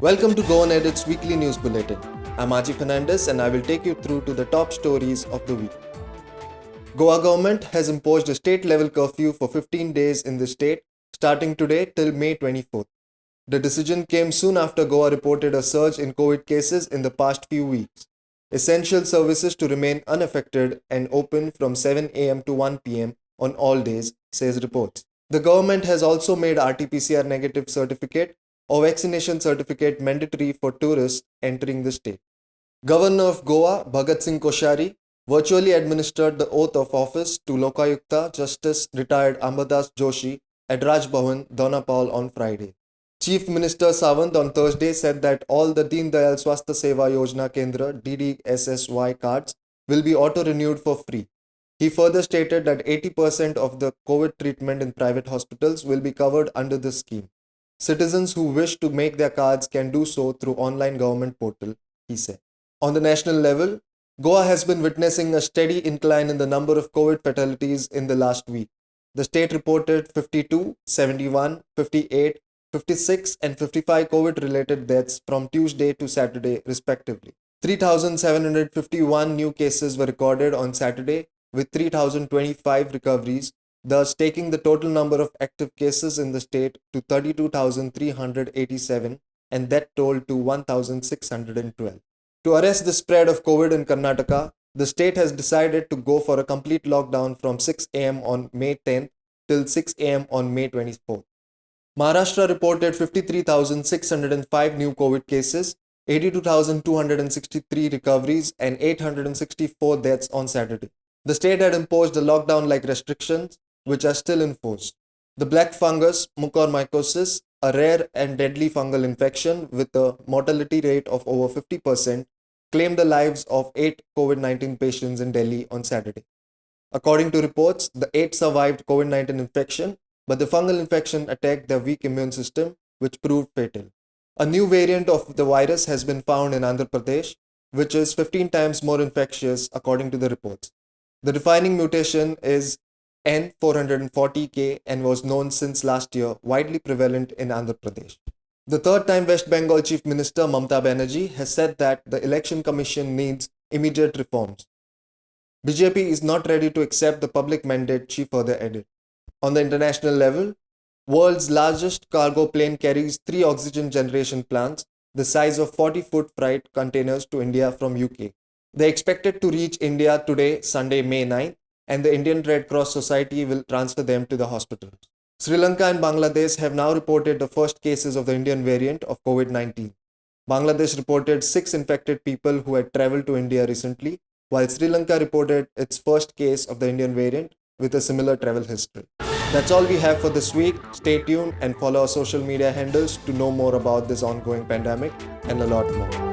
Welcome to Go On Edit's weekly news bulletin. I'm Aji Fernandez and I will take you through to the top stories of the week. Goa government has imposed a state-level curfew for 15 days in the state starting today till May 24th. The decision came soon after Goa reported a surge in COVID cases in the past few weeks. Essential services to remain unaffected and open from 7 am to 1 pm on all days, says reports. The government has also made RT-PCR negative certificate or vaccination certificate mandatory for tourists entering the state. Governor of Goa, Bhagat Singh Koshari, virtually administered the oath of office to Lokayukta Justice retired Ambadas Joshi at Raj Bhavan, Donapal on Friday. Chief Minister Sawant on Thursday said that all the Deen Dayal Swasthya Seva Yojana Kendra DDSSY cards will be auto-renewed for free. He further stated that 80% of the COVID treatment in private hospitals will be covered under this scheme. Citizens who wish to make their cards can do so through online government portal, he said. On the national level, Goa has been witnessing a steady incline in the number of COVID fatalities in the last week. The state reported 52, 71, 58, 56 and 55 COVID-related deaths from Tuesday to Saturday respectively. 3,751 new cases were recorded on Saturday with 3,025 recoveries, thus taking the total number of active cases in the state to 32,387 and death toll to 1,612. To arrest the spread of COVID in Karnataka, the state has decided to go for a complete lockdown from 6 am on May 10th till 6 am on May 24th. Maharashtra reported 53,605 new COVID cases, 82,263 recoveries, and 864 deaths on Saturday. The state had imposed a lockdown-like restrictions, which are still in force. The black fungus, mucormycosis, a rare and deadly fungal infection with a mortality rate of over 50%, claimed the lives of 8 COVID-19 patients in Delhi on Saturday. According to reports, the 8 survived COVID-19 infection, but the fungal infection attacked their weak immune system, which proved fatal. A new variant of the virus has been found in Andhra Pradesh, which is 15 times more infectious according to the reports. The defining mutation is N440K and was known since last year, widely prevalent in Andhra Pradesh. The third-time West Bengal Chief Minister Mamata Banerjee has said that the Election Commission needs immediate reforms. BJP is not ready to accept the public mandate, she further added. On the international level, world's largest cargo plane carries 3 oxygen generation plants, the size of 40-foot freight containers to India from UK. They expected to reach India today, Sunday, May 9th, and the Indian Red Cross Society will transfer them to the hospitals. Sri Lanka and Bangladesh have now reported the first cases of the Indian variant of COVID-19. Bangladesh reported 6 infected people who had traveled to India recently, while Sri Lanka reported its first case of the Indian variant with a similar travel history. That's all we have for this week. Stay tuned and follow our social media handles to know more about this ongoing pandemic and a lot more.